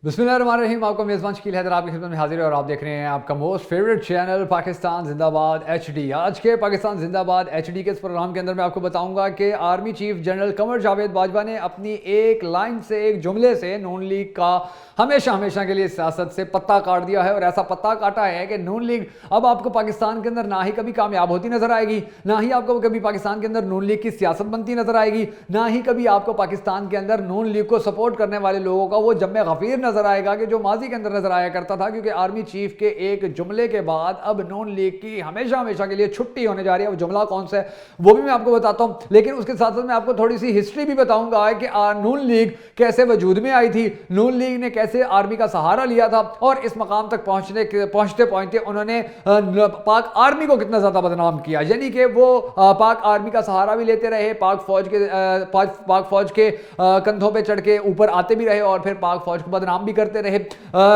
बिस्मिल्लाहिर्रहमानिर्रहीम। आपका मेज़बान शकील हैदर आपकी खिदमत में हाजिर है और आप देख रहे हैं आपका मोस्ट फेवरेट चैनल पाकिस्तान जिंदाबाद HD। आज के पाकिस्तान जिंदाबाद HD के इस प्रोग्राम के अंदर मैं आपको बताऊंगा कि army chief general Qamar Javed Bajwa ने अपनी एक लाइन से, एक जुमले से नून लीग का हमेशा के लिए सियासत से पत्ता काट दिया है। और ऐसा पत्ता काटा है कि नून लीग अब आपको पाकिस्तान के अंदर ना ही कभी कामयाब होती नजर आएगी, ना ही आपको कभी पाकिस्तान के अंदर नून लीग की सियासत बनती नजर आएगी, ना ही कभी आपको पाकिस्तान के अंदर नून लीग को सपोर्ट करने वाले लोगों का वो जम्मे गफीर नजर आएगा कि जो माजी के अंदर नजर आया करता था। क्योंकि आर्मी चीफ के एक जुमले के बाद अब नून लीग की हमेशा के लिए छुट्टी होने जा रही है। वो जुमला कौन सा है वो भी मैं आपको बताता हूं, लेकिन उसके साथ साथ मैं आपको थोड़ी सी हिस्ट्री भी बताऊंगा कि नून लीग कैसे वजूद में आई थी, नून लीग ने कैसे आर्मी का सहारा लिया था और इस मकाम तक पहुंचते उन्होंने पाक आर्मी को कितना ज्यादा बदनाम किया। यानी कि वो पाक आर्मी का सहारा भी लेते रहे, पाक फौज के कंधों पे चढ़ के ऊपर आते भी रहे और फिर पाक फौज को बदनाम भी करते रहे।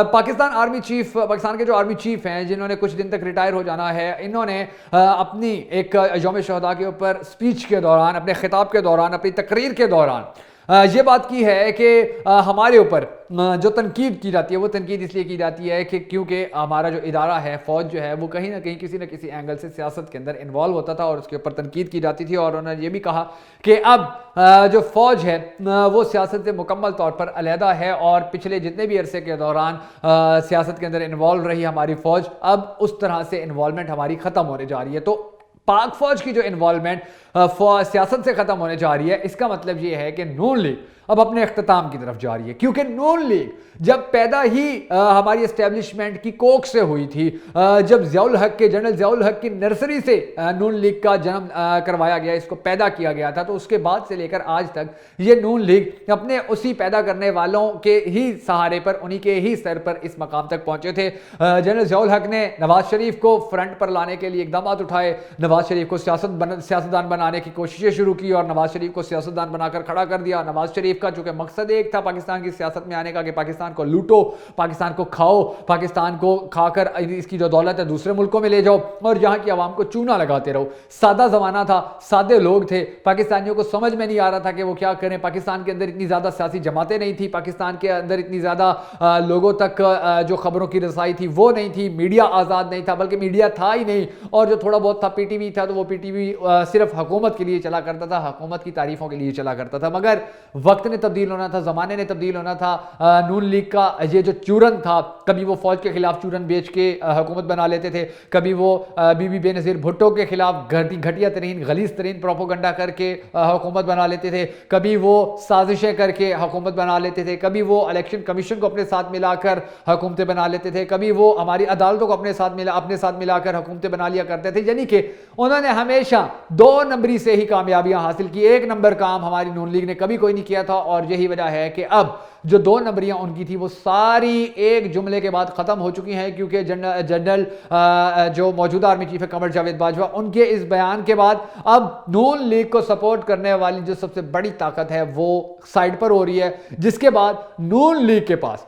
पाकिस्तान के जो आर्मी चीफ हैं, जिन्होंने कुछ दिन तक रिटायर हो जाना है, इन्होंने अपनी एक यौम शहदा के ऊपर स्पीच के दौरान, अपने खिताब के दौरान, अपनी तकरीर के दौरान ये बात की है कि हमारे ऊपर जो तनकीद की जाती है वो तनकीद इसलिए की जाती है कि क्योंकि हमारा जो इदारा है, फौज जो है, वो कहीं ना कहीं किसी न किसी एंगल से सियासत के अंदर इन्वॉल्व होता था और उसके ऊपर तनकीद की जाती थी। और उन्होंने ये भी कहा कि अब जो फौज है वो सियासत से मुकम्मल तौर पर अलहदा है और पिछले जितने भी अरसे के दौरान सियासत के अंदर इन्वॉल्व रही हमारी फौज, अब उस तरह से इन्वॉल्वमेंट हमारी ख़त्म होने जा रही है। तो पाक फौज की जो इन्वॉल्वमेंट सियासत से खत्म होने जा रही है, इसका मतलब ये है कि नून लीग अब अपने इख्तिताम की तरफ जा रही है। क्योंकि नून लीग जब पैदा ही हमारी एस्टेब्लिशमेंट की कोख से हुई थी, जब जनरल ज़ियाउल हक की नर्सरी से नून लीग का जन्म करवाया गया, इसको पैदा किया गया था, तो उसके बाद से लेकर आज तक ये नून लीग अपने उसी पैदा करने वालों के ही सहारे पर, उन्हीं के ही सर पर इस मकाम तक पहुंचे थे। जनरल ज़ियाउल हक ने नवाज शरीफ को फ्रंट पर लाने के लिए इकदाम उठाए, नवाज शरीफ को सियासतदान बनाने की कोशिशें शुरू की और नवाज शरीफ को सियासतदान बनाकर खड़ा कर दिया। नवाज शरीफ का चूंकि मकसद एक था पाकिस्तान की सियासत में आने का कि पाकिस्तान को लूटो, पाकिस्तान को खाओ, पाकिस्तान को खाकर इसकी जो दौलत है दूसरे मुल्कों में ले जाओ और यहां की आवाम को चूना लगाते रहो। सादा जमाना था, सादे लोग थे, पाकिस्तानियों को समझ में नहीं आ रहा था कि वो क्या करें। पाकिस्तान के अंदर इतनी ज्यादा सियासी जमातें नहीं थी, पाकिस्तान के अंदर इतनी ज्यादा लोगों तक जो खबरों की रसाई थी वो नहीं थी, मीडिया आजाद नहीं था, बल्कि मीडिया था ही नहीं। और जो थोड़ा बहुत था पीटीवी था, तो वो पीटीवी सिर्फ हुकूमत के लिए चला करता था, हुकूमत की तारीफों के लिए चला करता था। मगर वक्त ने तब्दील होना था, जमाने ने तब्दील होना था। नून लीग का ये जो चूरन था, कभी वो फौज के खिलाफ चूरन बेच के हुकूमत बना लेते थे, कभी वो बीबी बेनज़ीर भुट्टो के खिलाफ घटिया तरीन गलीज तरीन प्रोपोगंडा करके हुकूमत बना लेते थे, कभी वो साजिशें करके हुकूमत बना लेते थे, कभी वो इलेक्शन कमीशन को अपने साथ मिलाकर हुकूमतें बना लेते थे, कभी वो हमारी अदालतों को अपने साथ मिलाकर हुकूमतें बना लिया करते थे। यानी कि उन्होंने हमेशा 2 नंबरी से ही कामयाबियां हासिल की, 1 नंबर काम हमारी नून लीग ने कभी कोई नहीं किया था। और यही वजह है कि अब जो 2 नंबरियां उनकी थी वो सारी एक जुमले के बाद खत्म हो चुकी हैं। क्योंकि जनरल जो मौजूदा आर्मी चीफ है कमर जावेद बाजवा, उनके इस बयान के बाद अब नून लीग को सपोर्ट करने वाली जो सबसे बड़ी ताकत है वो साइड पर हो रही है, जिसके बाद नून लीग के पास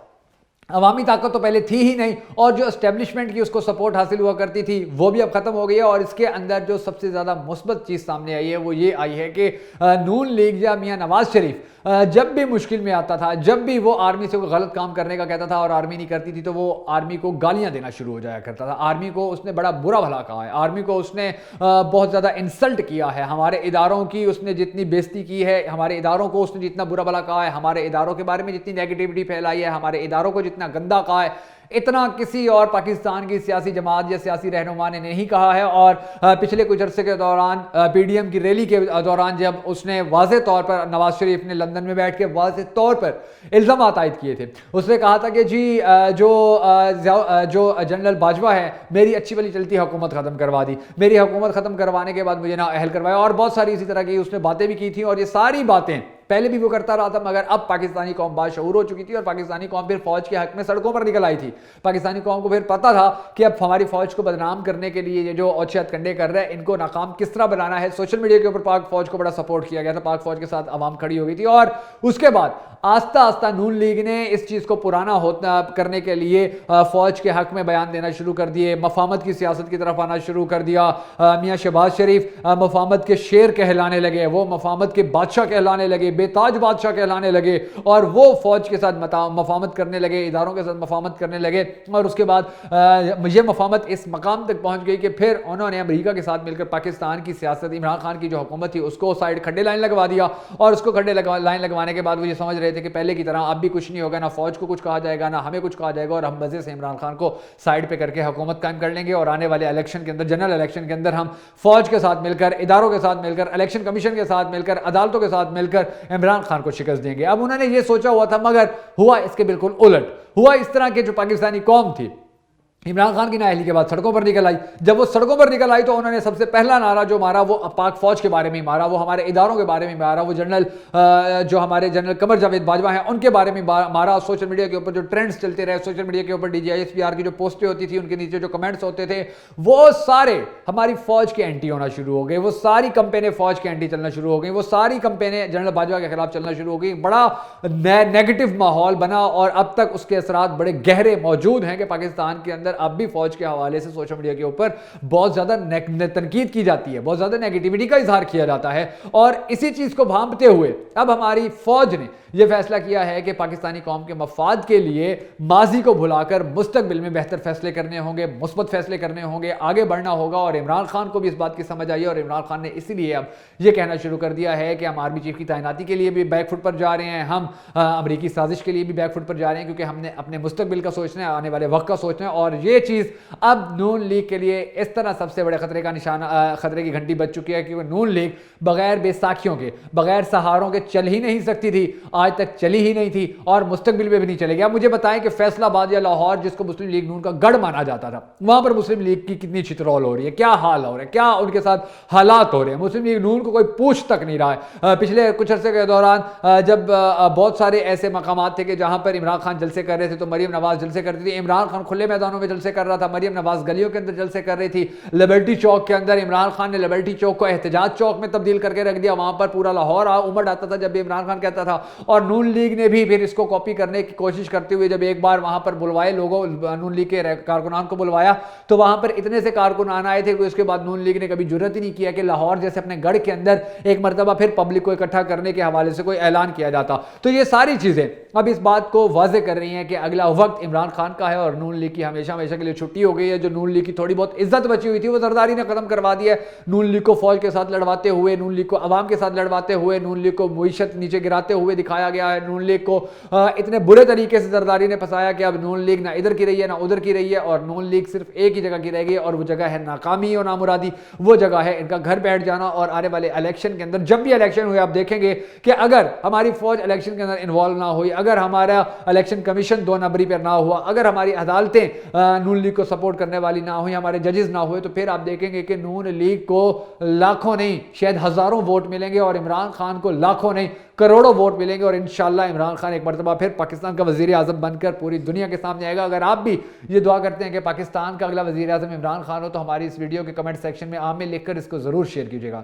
अवामी ताकत तो पहले थी ही नहीं और जो एस्टेब्लिशमेंट की उसको सपोर्ट हासिल हुआ करती थी वो भी अब खत्म हो गई है। और इसके अंदर जो सबसे ज़्यादा मुस्बत चीज़ सामने आई है वो ये आई है कि नून लीग या मियां नवाज शरीफ जब भी मुश्किल में आता था, जब भी वो आर्मी से कोई गलत काम करने का कहता था और आर्मी नहीं करती थी, तो वो आर्मी को गालियां देना शुरू हो जाया करता था। आर्मी को उसने बड़ा बुरा भला कहा है, आर्मी को उसने बहुत ज़्यादा इंसल्ट किया है, हमारे इदारों की उसने जितनी बेइज्जती की है, हमारे इदारों को उसने जितना बुरा भला कहा है, हमारे इदारों के बारे में जितनी नेगेटिविटी फैलाई है, हमारे इदारों को जितना गंदा कहा है, इतना किसी और पाकिस्तान की सियासी जमात या सियासी रहनुमा ने नहीं कहा है। और पिछले कुछ अरसे के दौरान पीडीएम की रैली के दौरान जब उसने वाज़े तौर पर, नवाज शरीफ ने लंदन में बैठ के वाज़े तौर पर इल्ज़ाम आयद किए थे, उसने कहा था कि जी जो जनरल बाजवा है मेरी अच्छी भली चलती हुकूमत ख़त्म करवा दी, मेरी हुकूमत ख़त्म करवाने के बाद मुझे ना अहल करवाया, और बहुत सारी इसी तरह की उसने बातें भी की थी। और ये सारी बातें पहले भी वो करता रहा था, मगर अब पाकिस्तानी कौम बाशऊर हो चुकी थी और पाकिस्तानी कौम फिर फौज के हक में सड़कों पर निकल आई थी। पाकिस्तानी कौम को फिर पता था कि अब हमारी फौज को बदनाम करने के लिए ये जो औचियत कंडे कर रहे हैं, इनको नाकाम किस तरह बनाना है। सोशल मीडिया के ऊपर पाक फौज को बड़ा सपोर्ट किया गया था, पाक फौज के साथ आवाम खड़ी हो गई थी। और उसके बाद आस्ता आस्ता नून लीग ने इस चीज़ को पुराना होता करने के लिए फौज के हक में बयान देना शुरू कर दिए, मफामत की सियासत की तरफ आना शुरू कर दिया। मियाँ शहबाज शरीफ मफामत के शेर कहलाने लगे, वो मफामत के बादशाह कहलाने लगे। बेताज बादशाह कहलाने लगे और वो फौज के साथ मफाहमत करने लगे, इदारों के साथ मफाहमत करने लगे। और उसके बाद ये मफाहमत इस मकाम तक पहुंच गई कि फिर उन्होंने अमेरिका के साथ मिलकर पाकिस्तान की सियासत, इमरान खान की जो हुकूमत थी उसको साइड खड्डे लाइन लगवा दिया। और उसको खड्डे लाइन लगवाने के बाद वो ये समझ रहे थे कि पहले की तरह अब भी कुछ नहीं होगा, ना फौज को कुछ कहा जाएगा, ना हमें कुछ कहा जाएगा, और हम मजे से इमरान खान को साइड पे करके हुकूमत कायम कर लेंगे और आने वाले इलेक्शन के अंदर, जनरल इलेक्शन के अंदर हम फौज के साथ मिलकर, इदारों के साथ मिलकर, इलेक्शन कमीशन के साथ मिलकर, अदालतों के साथ मिलकर इमरान खान को शिकस्त देंगे। अब उन्होंने ये सोचा हुआ था, मगर हुआ इसके बिल्कुल उलट। हुआ इस तरह के जो पाकिस्तानी कौम थी इमरान खान की नाअहली के बाद सड़कों पर निकल आई। जब वो सड़कों पर निकल आई तो उन्होंने सबसे पहला नारा जो मारा वो पाक फौज के बारे में मारा, वो हमारे इदारों के बारे में मारा, वो जो हमारे जनरल कमर जावेद बाजवा हैं उनके बारे में मारा। सोशल मीडिया के ऊपर जो ट्रेंड्स चलते रहे, सोशल मीडिया के ऊपर DGISPR की जो पोस्टें होती थी उनके नीचे जो कमेंट्स होते थे वो सारे हमारी फौज के एंटी होना शुरू हो गए। वो सारी कंपेनें फौज के एंटी चलना शुरू हो गई, वो सारी कंपेनें जनरल बाजवा के खिलाफ चलना शुरू हो गई। बड़ा नेगेटिव माहौल बना और अब तक उसके असरात बड़े गहरे मौजूद हैं कि पाकिस्तान के अंदर अब भी फौज के हवाले से सोशल मीडिया के ऊपर बहुत ज्यादा तनकीद की जाती है, बहुत ज्यादा नेगेटिविटी का इजहार किया जाता है। और इसी चीज को भांपते हुए अब हमारी फौज ने यह फैसला किया है कि पाकिस्तानी कौम के मफाद के लिए माजी को भुलाकर मुस्तकबिल में बेहतर फैसले करने होंगे, मुस्बत फैसले करने होंगे, आगे बढ़ना होगा। और इमरान खान को भी इस बात की समझ आई और इमरान खान ने इसीलिए अब यह कहना शुरू कर दिया है कि हम आर्मी चीफ की तैनाती के लिए भी बैकफुट पर जा रहे हैं, हम अमरीकी साजिश के लिए भी बैकफुट पर जा रहे हैं, क्योंकि हमने अपने मुस्तकबिल का सोचना है, आने वाले वक्त का सोचना है। और ये चीज अब नून लीग के लिए इस तरह सबसे बड़े खतरे का निशाना, खतरे की घंटी बज चुकी है कि नून लीग बगैर बेसाखियों के, बगैर सहारों के चल ही नहीं सकती थी, आज तक चली ही नहीं थी और मुस्तकबिल में भी नहीं चलेगी। अब मुझे बताएं कि फैसलाबाद या लाहौर, जिसको मुस्लिम लीग नून का गढ़ माना जाता था, वहां पर मुस्लिम लीग की कितनी छितरौल हो रही है, क्या हाल हो रहा है, क्या उनके साथ हालात हो रहे हैं। मुस्लिम लीग नून को कोई पूछ तक नहीं रहा है। पिछले कुछ अरसे के दौरान जब बहुत सारे ऐसे मकामात थे कि जहां पर इमरान खान जलसे कर रहे थे तो मरियम नवाज जलसे करती थी, इमरान खान खुले मैदानों में जलसे कर रहा था, मरियम नवाज गलियों के अंदर जलसे कर रही थी। लिबर्टी चौक के अंदर इमरान खान ने लिबर्टी चौक को एहतजाज चौक में तब्दील करके रख दिया, वहां पर पूरा लाहौर उमड़ आता था जब भी इमरान खान कहता था। और नून लीग ने भी फिर इसको कॉपी करने की कोशिश करते हुए जब एक बार वहां पर बुलवाए लोगों, नून लीग के कारकुनान को बुलवाया तो वहां पर इतने से कारकुनान आए थे कि उसके बाद नून लीग ने कभी जुर्रत ही नहीं किया कि लाहौर जैसे अपने गढ़ के अंदर एक मरतबा फिर पब्लिक को इकट्ठा करने के हवाले से कोई ऐलान किया जाता। तो ये सारी चीजें अब इस बात को वाजे कर रही हैं कि अगला वक्त इमरान खान का है और नून लीग की हमेशा हमेशा के लिए छुट्टी हो गई है। जो नून लीग की थोड़ी बहुत इज्जत बची हुई थी वो जरदारी ने खत्म करवा दी है। नून लीग को फौज के साथ लड़वाते हुए, नून लीग को अवाम के साथ लड़वाते हुए, नून लीग को मुईशत नीचे गिराते हुए दिखाया गया है। नून लीग को इतने बुरे तरीके से जरदारी ने फंसाया कि अब नून लीग ना इधर की रही है ना उधर की रही है और नून लीग सिर्फ एक ही जगह की रह गई और वो जगह है नाकामी और नामुरादी। वो जगह है इनका घर बैठ जाना। और आने वाले इलेक्शन के अंदर जब भी इलेक्शन हुए आप देखेंगे कि अगर हमारी फौज इलेक्शन के अंदर इन्वॉल्व ना हुई, अगर हमारा इलेक्शन कमीशन 2 नंबरी पर ना हुआ, अगर हमारी अदालतें नून लीग को सपोर्ट करने वाली ना हुई, हमारे जजेस ना हुए, तो फिर आप देखेंगे कि नून लीग को लाखों नहीं शायद हजारों वोट मिलेंगे और इमरान खान को लाखों नहीं करोड़ों वोट मिलेंगे। और इंशाल्लाह इमरान खान एक मरतबा फिर पाकिस्तान का वजीर आजम बनकर पूरी दुनिया के सामने आएगा। अगर आप भी ये दुआ करते हैं कि पाकिस्तान का अगला वजीर आजम इमरान खान हो तो हमारी इस वीडियो के कमेंट सेक्शन में आम में लिखकर इसको जरूर शेयर कीजिएगा।